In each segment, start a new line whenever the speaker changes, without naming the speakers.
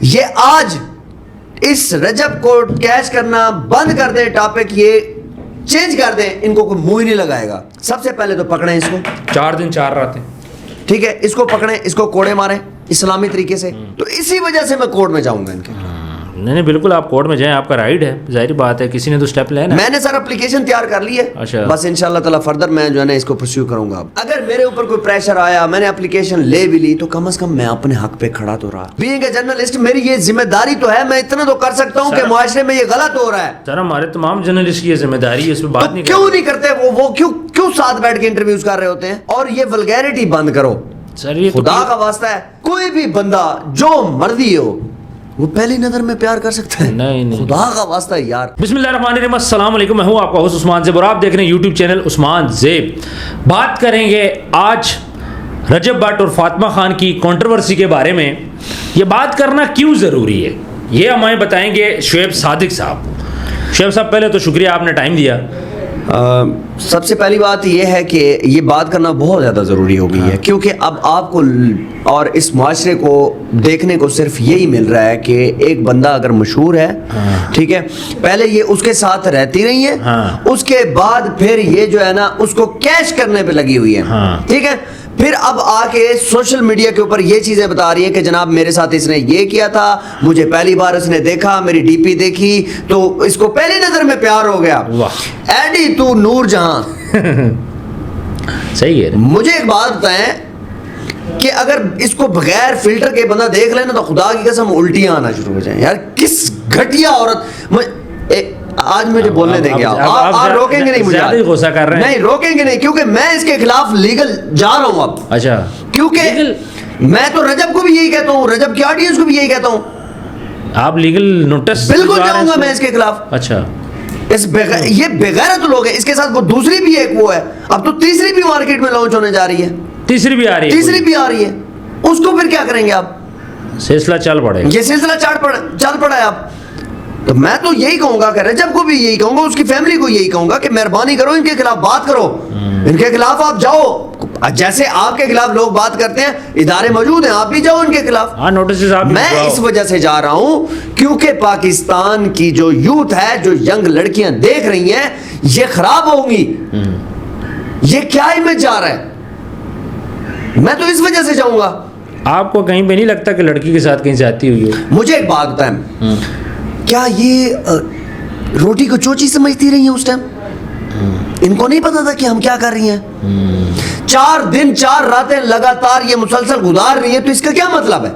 ये आज इस रजब को कैश करना बंद कर दे, टॉपिक ये चेंज कर दे, इनको कोई मुंह ही नहीं लगाएगा। सबसे पहले तो पकड़े इसको,
4 दिन 4 रातें,
ठीक है, इसको पकड़े, इसको कोड़े मारे इस्लामी तरीके से। तो इसी वजह से मैं कोर्ट में जाऊंगा इनके।
नहीं बिल्कुल, आप कोर्ट में जाएं, आपका राइट है, जाहिर बात है, किसी ने तो स्टेप लेना।
मैंने सर एप्लीकेशन तैयार कर ली है।
अच्छा।
बस इंशाल्लाह ताला फर्दर मैं जो है ना इसको परस्यू करूंगा। अगर मेरे ऊपर कोई प्रेशर आया, मैंने एप्लीकेशन ले भी ली, तो कम से कम मैं अपने हक पे खड़ा तो रहा। बीइंग ए जर्नलिस्ट मेरी ये जिम्मेदारी तो है, मैं इतना तो कर सकता हूँ कि मुआशरे में ये गलत हो रहा है।
सर हमारे तमाम जर्नलिस्ट की ये जिम्मेदारी है, इस पर बात नहीं
क्यों नहीं करते वो क्यों साथ बैठ के इंटरव्यूज कर रहे होते हैं? और ये वल्गैरिटी बंद करो
सर, ये
खुदा का वास्ता है। कोई भी बंदा जो मर्जी हो वो पहली नजर में प्यार कर सकता है।
नहीं
खुदा का वास्ता है यार।
बिस्मिल्लाहिर्रहमानिर्रहीम, अस्सलाम वालेकुम, मैं हूं आपका होस्ट उस्मान ज़ेब और आप देख रहे हैं यूट्यूब चैनल उस्मान ज़ेब। बात करेंगे आज रजब भट्ट और फातिमा खान की कंट्रोवर्सी के बारे में। ये बात करना क्यों ज़रूरी है, ये हमें बताएंगे शुएब सादिक साहब। शुएब साहब, पहले तो शुक्रिया, आपने टाइम दिया।
सबसे पहली बात यह है कि ये बात करना बहुत ज़्यादा ज़रूरी हो गई है, क्योंकि अब आपको और इस माशरे को देखने को सिर्फ यही मिल रहा है कि एक बंदा अगर मशहूर है, ठीक है, पहले ये उसके साथ रहती रही है, उसके बाद फिर ये जो है ना उसको कैश करने पे लगी हुई है, ठीक है, फिर अब आके सोशल मीडिया के ऊपर ये चीजें बता रही है कि जनाब मेरे साथ इसने ये किया था, मुझे पहली बार उसने देखा, मेरी डीपी देखी तो इसको पहली नजर में प्यार हो गया। एडी तू नूर जहां।
सही है।
मुझे एक बात बताएं कि अगर इसको बगैर फिल्टर के बंदा देख लेना तो खुदा की कसम उल्टियां आना शुरू हो जाए। यार किस घटिया औरत। आज मुझे बोलने देंगे, आप रोकेंगे नहीं मुझे?
ज़्यादा ही गुस्सा कर रहे हैं।
नहीं रोकेंगे नहीं, क्योंकि मैं इसके खिलाफ लीगल जा रहा हूं अब।
अच्छा,
क्योंकि मैं तो रजब को भी यही कहता हूं, रजब की ऑडियंस को भी यही कहता हूं,
आप लीगल नोटिस
बिल्कुल जाऊंगा मैं इसके खिलाफ।
अच्छा,
ये बेगैरत लोग हैं। इसके साथ वो दूसरी भी एक वो है, अब तो तीसरी भी मार्केट में लॉन्च होने जा रही है,
तीसरी भी आ रही है,
उसको फिर क्या करेंगे आप?
सिलसिला चल पड़ेगा,
ये सिलसिला चल पड़ा है अब। तो मैं तो यही कहूंगा कि रजब को भी यही कहूंगा, उसकी फैमिली को यही कहूंगा कि मेहरबानी करो, इनके खिलाफ बात करो, इनके खिलाफ आप जाओ। जैसे आपके खिलाफ लोग बात करते हैं, इदारे मौजूद हैं, आप भी जाओ इनके खिलाफ।
नोटिस
मैं इस वजह से जा रहा हूं क्योंकि पाकिस्तान की जो यूथ है, जो यंग लड़कियां देख रही हैं, ये खराब होंगी। ये क्या इमेज जा रहा है? मैं तो इस वजह से जाऊंगा।
आपको कहीं पे नहीं लगता कि लड़की के साथ कहीं जाती हुई हो?
मुझे एक बात बताएं, क्या ये रोटी को चोची समझती रही है उस टाइम? इनको नहीं पता था कि हम क्या कर रही हैं? 4 दिन 4 रातें लगातार ये मुसलसल गुजार रही है, तो इसका क्या मतलब है?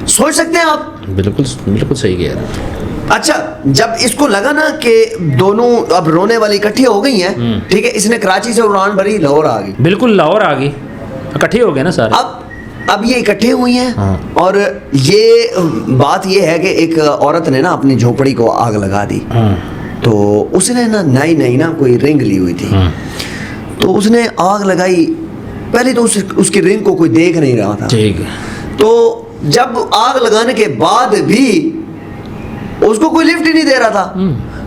सोच सकते हैं आप?
बिल्कुल बिल्कुल सही कह रहे हैं।
अच्छा, जब इसको लगा ना कि दोनों अब रोने वाली इकट्ठी हो गई हैं, ठीक है, इसने कराची से उड़ान भरी, लाहौर आ गई।
बिल्कुल, लाहौर आ गई, इकट्ठे हो गए ना सारे।
अब ये इकट्ठे हुई हैं, और ये बात ये है कि एक औरत ने ना अपनी झोपड़ी को आग लगा दी। तो उसने ना नई ना कोई रिंग ली हुई थी, तो उसने आग लगाई। पहले तो उसकी रिंग को कोई देख नहीं रहा था,
ठीक है।
तो जब आग लगाने के बाद भी उसको कोई लिफ्ट ही नहीं दे रहा था,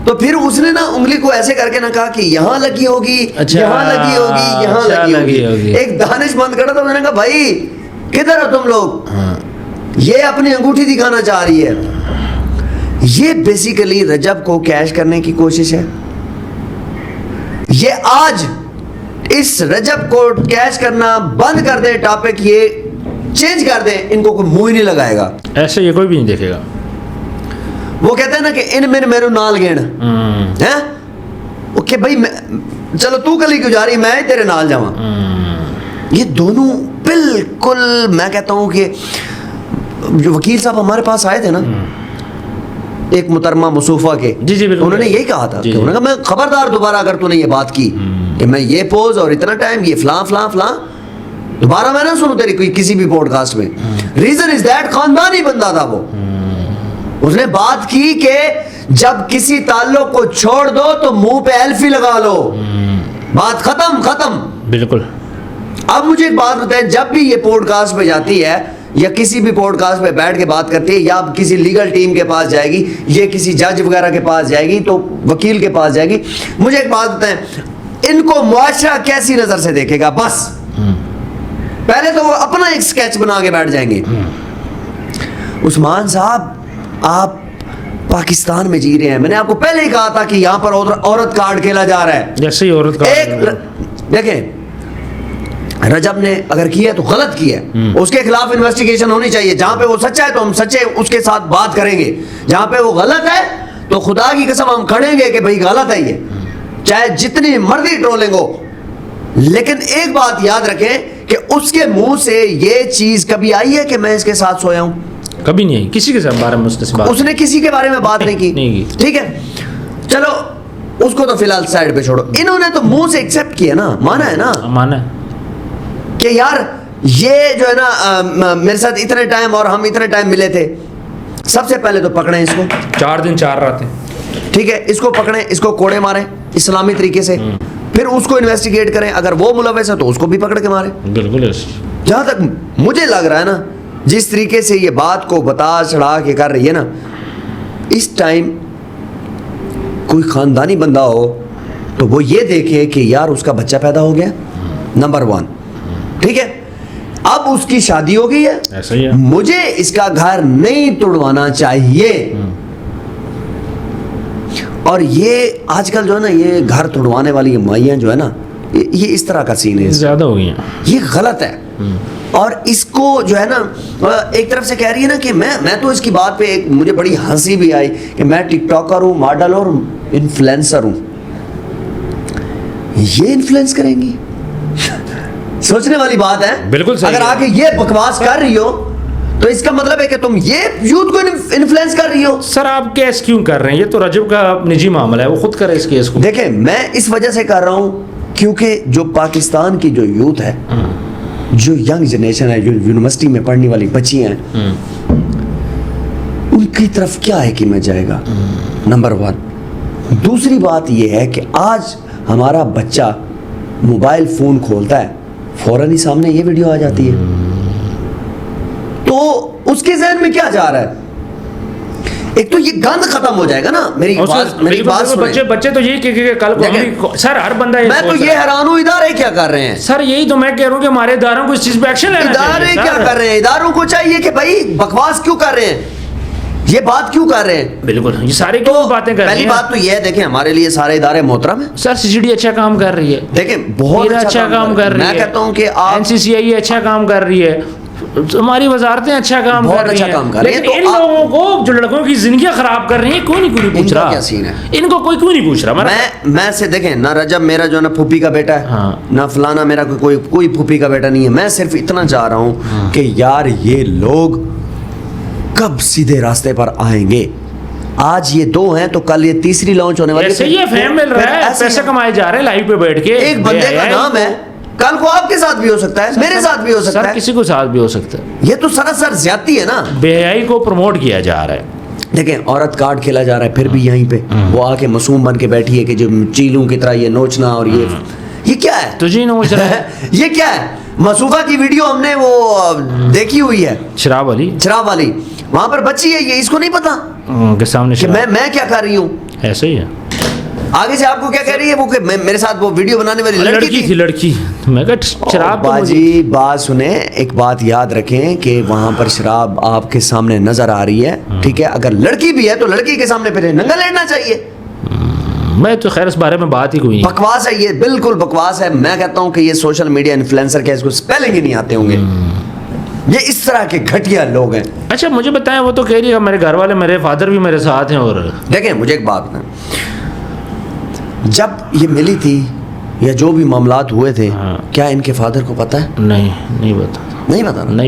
तो फिर उसने ना उंगली को ऐसे करके ना कहा कि यहाँ लगी होगी,
अच्छा,
यहाँ लगी होगी, यहाँ लगी होगी। एक दानिशमंद खड़ा था, उसने कहा भाई किधर हो तुम लोग? ये अपनी अंगूठी दिखाना चाह रही है। ये बेसिकली रजब को कैश करने की कोशिश है। ये आज इस रजब को कैश करना बंद कर दे, टॉपिक ये चेंज कर दे, इनको कोई मुंह ही नहीं लगाएगा।
ऐसे ये कोई भी नहीं देखेगा।
वो कहते हैं ना कि इन मेरे मेरो नाल गेण है, ओके भाई, चलो तू कली क्यों जा रही, मैं तेरे नाल जावा। ये दोनों बिल्कुल, मैं कहता हूं कि जो वकील साहब हमारे पास आए थे ना, एक मुतरमा मुसूफा के,
जी
उन्होंने यही कहा था कि उन्होंने कहा मैं खबरदार दोबारा अगर तूने ये बात की कि मैं ये पोज और इतना टाइम ये फलां दोबारा मैं ना सुनूं तेरी कोई किसी भी पॉडकास्ट में। रीजन इज दैट खानदानी बंदा था वो। उसने बात की कि जब किसी ताल्लुक को छोड़ दो तो मुंह पे एल्फी लगा लो, बात खत्म।
बिल्कुल।
अब मुझे एक बात बताएं, जब भी ये पॉडकास्ट पे जाती है या किसी भी पॉडकास्ट पे बैठ के बात करती है, या किसी लीगल टीम के पास जाएगी, ये किसी जज वगैरह के पास जाएगी, तो वकील के पास जाएगी, मुझे एक बात बताएं, इनको मुआशरा कैसी नजर से देखेगा? बस पहले तो वो अपना एक स्केच बना के बैठ जाएंगे उस्मान साहब, आप पाकिस्तान में जी रहे हैं। मैंने आपको पहले ही कहा था कि यहाँ पर औरत कार्ड खेला जा रहा है।
जैसे ही औरत
देखें, रजब ने अगर किया तो गलत किया, उसके खिलाफ इन्वेस्टिगेशन होनी चाहिए। जहां पे वो सच्चा है तो हम सच्चे उसके साथ बात करेंगे, जहां पे वो गलत है तो खुदा की कसम हम खड़ेंगे कि भाई गलत है ये, चाहे जितनी मर्जी ट्रोलिंग हो। लेकिन एक बात याद रखें कि उसके मुंह से ये चीज कभी आई है कि मैं इसके साथ सोया हूं?
कभी नहीं आई, किसी के बारे में
उसने किसी के बारे में बात नहीं की। ठीक है, चलो उसको तो फिलहाल साइड पे छोड़ो। इन्होंने तो मुंह से एक्सेप्ट किया ना, माना है ना,
माना है
कि यार ये जो है ना मेरे साथ इतने टाइम और हम इतने टाइम मिले थे। सबसे पहले तो पकड़े इसको,
4 दिन 4 रातें,
ठीक है, इसको पकड़े, इसको कोड़े मारे इस्लामी तरीके से, फिर उसको इन्वेस्टिगेट करें, अगर वो मुलव्वस है तो उसको भी पकड़ के मारे।
बिल्कुल।
जहां तक मुझे लग रहा है ना, जिस तरीके से ये बात को बता चढ़ा के कर रही है ना, इस टाइम कोई खानदानी बंदा हो तो वो ये देखे कि यार उसका बच्चा पैदा हो गया, नंबर 1, ठीक है, अब उसकी शादी हो गई है,
ऐसा ही है,
मुझे इसका घर नहीं तोड़वाना चाहिए। और ये आजकल जो है ना, ये घर तोड़वाने वाली माइयां जो है ना, ये इस तरह का सीन है,
ज्यादा हो गई हैं,
ये गलत है। और इसको जो है ना, एक तरफ से कह रही है ना कि मैं तो इसकी बात पे एक मुझे बड़ी हंसी भी आई कि मैं टिकटॉकर हूँ, मॉडल और इन्फ्लुएंसर हूँ। ये इन्फ्लुएंस करेंगी? सोचने वाली बात है।
बिल्कुल सही
अगर
है।
आके ये बकवास कर रही हो तो इसका मतलब है कि तुम ये यूथ को इन्फ्लुएंस कर रही हो।
सर आप केस क्यों कर रहे हैं? ये तो रजब का निजी मामला है, वो खुद करे इस केस को।
देखें, मैं इस वजह से कर रहा हूं क्योंकि जो पाकिस्तान की जो यूथ है, जो यंग जनरेशन है, जो यूनिवर्सिटी में पढ़ने वाली बच्चियां हैं, उनकी तरफ क्या है कि मैं जाएगा, नंबर 1। दूसरी बात यह है कि आज हमारा बच्चा मोबाइल फोन खोलता है, फौरन ही सामने ये वीडियो आ जाती है, तो उसके जहन में क्या जा रहा है? एक तो ये गंद खत्म हो जाएगा ना। मेरी बात सुने।
बच्चे तो यही कि कल को सर हर बंदा
मैं तो ये हैरान हूँ, इदारे क्या कर रहे हैं?
सर यही तो मैं कह रहा हूँ कि हमारे इदारों को इस चीज पे एक्शन लेना चाहिए।
इदारे क्या कर रहे हैं? इदारों को चाहिए कि भाई बकवास क्यों कर रहे हैं, ये बात क्यों कर रहे हैं?
बिल्कुल, ये सारे क्यों बातें कर रहे हैं?
पहली बात तो ये है, देखें, हमारे लिए सारे इदारे मोहतरम है।
सर सीसीडी अच्छा काम कर रही है,
देखें बहुत
अच्छा काम कर रही है।
मैं कहता हूँ कि आप
एनसीसीआई अच्छा काम कर रही है, हमारी वजारतें अच्छा काम कर रही हैं, लेकिन इन लोगों को जो लड़कों की जिंदगी खराब कर रही है, कोई नहीं पूछ रहा।
क्या सीन है?
इनको कोई क्यों नहीं पूछ रहा?
मैं से देखें ना, रजब मेरा जो ना फूफी का बेटा है,
हाँ।
ना फलाना मेरा कोई फूफी का बेटा नहीं है। मैं सिर्फ इतना चाह रहा हूँ कि यार ये लोग कब सीधे रास्ते पर आएंगे। आज ये 2 हैं तो कल ये तीसरी लॉन्च होने वाली है।
ये फेम मिल रहा है, पैसे कमाए जा रहे हैं लाइव पे बैठ के।
एक बंदे का नाम है, कल को आपके साथ भी हो सकता है, मेरे साथ भी हो सकता है,
किसी को साथ भी हो सकता है।
ये तो सरासर ज्यादती है ना।
बेहयाई को प्रमोट किया जा रहा है।
देखें, औरत कार्ड खेला जा रहा है, फिर भी यहीं पे वो आके मासूम बन के बैठी है कि जो चीलू की तरह ये नोचना, और ये क्या है?
तुझे नोच रहा है।
ये क्या है? मसूफा की वीडियो हमने वो देखी हुई है, शराब वाली, वहां पर बच्ची है, ये इसको नहीं पता
के सामने
कि मैं क्या कर रही हूँ।
ऐसे ही है।
आगे से आपको क्या कह रही है वो कि मेरे साथ वो वीडियो बनाने वाली लड़की
थी। मैं कहा शराब
बाजी, बात सुने, एक बात याद रखें कि वहां पर शराब आपके सामने नजर आ रही है, ठीक है? अगर लड़की भी है तो लड़की के सामने फिर नंगा लेटना चाहिए।
मैं तो खैर इस बारे में बात ही कोई नहीं।
बकवास है ये, बिल्कुल बकवास है। मैं कहता हूं कि ये सोशल मीडिया इन्फ्लुएंसर के इसको स्पेलिंग ही नहीं आते होंगे। ये इस तरह के घटिया लोग हैं।
अच्छा मुझे बताएं, वो तो कह रही है मेरे घर वाले, मेरे फादर भी मेरे साथ हैं। और
देखें, मुझे एक बात बताएं, जब ये मिली थी या जो भी मामलात हुए थे, क्या इनके फादर को पता है? नहीं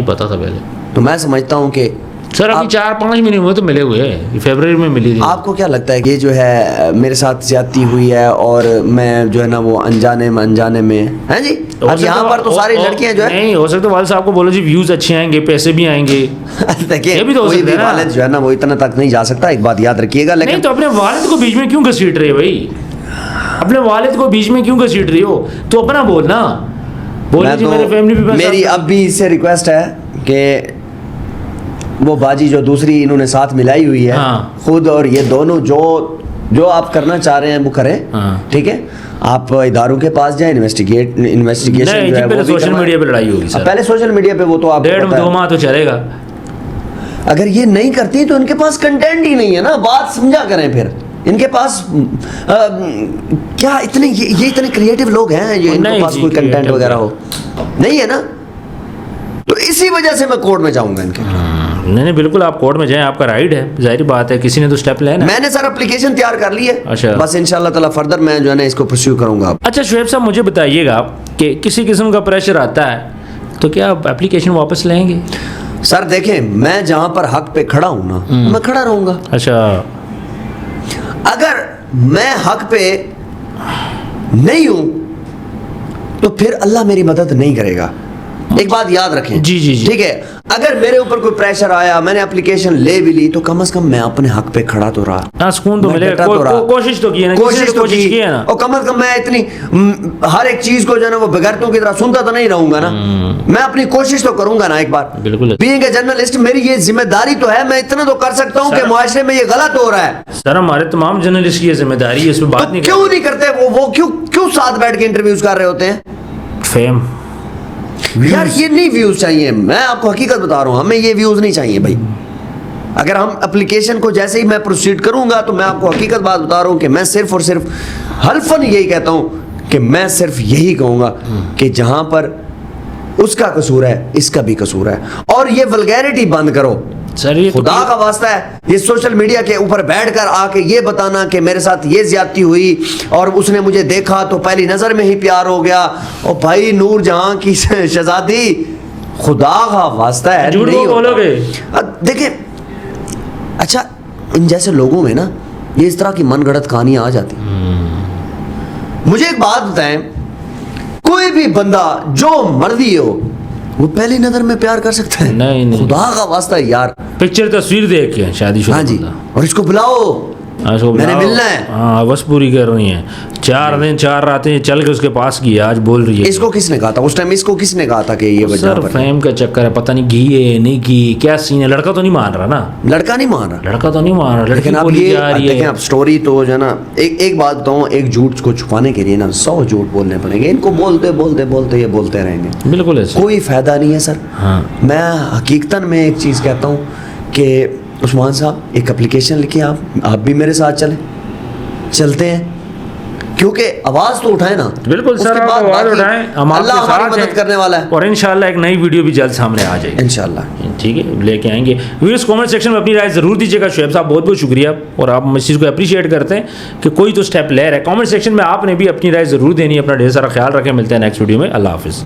पता था पहले। तो मैं समझता हूं कि
सर अभी 4-5 महीने हुए तो मिले हुए हैं, फरवरी में मिली थी।
आपको क्या लगता है कि ये जो है मेरे साथ ज्यादती हुई है और मैं जो है ना वो अनजाने में है जी? अब यहाँ पर तो सारी लड़कियां जो है,
नहीं हो सकता वालिद साहब को बोलो जी व्यूज अच्छे आएंगे, पैसे भी आएंगे।
देखिए, कोई भी वालिद जो है ना वो इतना तक नहीं जा सकता, एक बात याद रखिएगा। लेकिन
नहीं तो अपने वालिद को बीच में क्यों घसीट रहे भाई? अपने वालिद को बीच में क्यों घसीट रही हो? तो अपना बोलना, बोलिए जी मेरे फैमिली में।
मेरी अब भी इससे रिक्वेस्ट है कि वो बाजी जो दूसरी इन्होंने साथ मिलाई हुई है, खुद और ये दोनों जो आप करना चाह रहे हैं वो करें, ठीक है? आप इदारों के पास जाएं, इन्वेस्टिगेशन जो है
वो सोशल मीडिया पे लड़ाई होगी सर।
पहले सोशल मीडिया पे वो तो आप
1.5-2 माह तो चलेगा।
अगर ये नहीं करती तो इनके पास कंटेंट ही नहीं है ना, बात समझा करें फिर। इनके पास क्या इतने ये इतने क्रिएटिव लोग हैं जो इनके पास कोई कंटेंट वगैरह हो नहीं है ना, तो इसी वजह से मैं कोर्ट में जाऊंगा इनके।
नहीं बिल्कुल, आप कोर्ट में जाएं, आपका राइट है, जाहिर बात है, किसी ने तो स्टेप लेना।
मैंने सर एप्लीकेशन तैयार कर ली है,
अच्छा,
बस इंशाल्लाह ताला फर्दर मैं जो है ना इसको परस्यू करूंगा।
अच्छा शुएब साहब, मुझे बताइएगा कि किसी किस्म का प्रेशर आता है तो क्या आप एप्लीकेशन वापस लेंगे?
सर देखें, मैं जहां पर हक पे खड़ा हूं ना, मैं खड़ा रहूंगा।
अच्छा,
अगर मैं हक पे नहीं हूं तो फिर अल्लाह मेरी मदद नहीं करेगा। एक बात याद रखें,
जी जी जी,
ठीक है, अगर मेरे ऊपर कोई प्रेशर आया, मैंने एप्लीकेशन ले भी ली, तो कम से कम मैं अपने हक पे खड़ा तो रहा,
हाँ सुकून तो मिलेगा, कोशिश तो की है ना,
कोशिश
की है ना,
और कम से कम मैं इतनी हर एक चीज को जो है ना वो बेगैरतों की तरह सुनता तो नहीं रहूंगा ना, मैं अपनी कोशिश तो करूंगा ना एक बार।
बिल्कुल,
बीइंग ए जर्नलिस्ट मेरी ये जिम्मेदारी तो है, मैं इतना तो कर सकता हूँ कि मुआशरे में ये गलत हो रहा है।
सर हमारे तमाम जर्नलिस्ट की ये जिम्मेदारी है, इसमें बात
तो
नहीं
क्यों नहीं करते वो क्यों साथ बैठ के इंटरव्यूज कर रहे होते हैं?
फेम
यार ये नहीं व्यूज चाहिए, मैं आपको हकीकत बता रहा हूं, हमें ये व्यूज नहीं चाहिए भाई। अगर हम एप्लीकेशन को जैसे ही मैं प्रोसीड करूंगा तो मैं आपको हकीकत बात बता रहा हूं कि मैं सिर्फ और सिर्फ हल्फन यही कहता हूं कि मैं सिर्फ यही कहूंगा कि जहां पर उसका कसूर है इसका भी कसूर है, और ये वल्गैरिटी बंद करो
सर, ये
खुदा का वास्ता है। ये सोशल मीडिया के ऊपर बैठकर आके ये बताना कि मेरे साथ ये ज्यादती हुई और उसने मुझे देखा तो पहली नजर में ही प्यार हो गया, और भाई नूर जहां की शहजादी, खुदा का वास्ता है
झूठ
नहीं
बोलोगे।
देखिए, अच्छा इन जैसे लोगों में ना ये इस तरह की मनगढ़ंत कहानियां आ जाती। मुझे एक बात बताएं, कोई भी बंदा जो मर्जी हो वो पहली नजर में प्यार कर सकता है?
नहीं,
खुदा का वास्ता है यार,
पिक्चर तस्वीर देख के शादीशुदा,
हाँ जी, और इसको बुलाओ, मैंने मिलना है,
हाँ बस पूरी कर रही है, 4 दिन 4 रातें चल के उसके पास की, आज बोल रही है।
इसको किसने कहा था उस टाइम? इसको किसने कहा था कि ये वजह
सर फेम का चक्कर है, पता नहीं घी है नहीं घी, क्या सीन है, लड़का तो नहीं मान रहा ना,
लड़का नहीं मान रहा,
लड़का तो नहीं मान रहा,
लेकिन अब ये देखें, अब स्टोरी तो जो है ना, एक बात बताऊं, एक झूठ को छुपाने के लिए ना 100 झूठ बोलने पड़ेंगे, इनको बोलते बोलते बोलते ये बोलते रहेंगे,
बिल्कुल
कोई फायदा नहीं है सर।
हाँ, मैं
हकीकतन में एक चीज़ कहता हूँ कि उस्मान साहब एक एप्लीकेशन लिखिए, आप भी मेरे साथ चलते हैं, क्योंकि आवाज तो उठाए ना।
बिल्कुल सर, आप आवाज उठाएं, हम आपके
अल्लाह हमारी
साथ
मदद करने वाला है,
और इंशाल्लाह एक नई वीडियो भी जल्द सामने आ जाएगी
इंशाल्लाह,
ठीक है, लेके आएंगे। व्यूअर्स कमेंट सेक्शन में अपनी राय जरूर दीजिएगा। शुएब साहब बहुत बहुत शुक्रिया, और आप इस चीज़ को अप्रिशिएट करते हैं कि कोई तो स्टेप ले रहा है। कमेंट सेक्शन में आपने भी अपनी राय जरूर देनी है। अपना ढेर सारा ख्याल रखें, मिलते हैं नेक्स्ट वीडियो में, अल्लाह हाफिज़।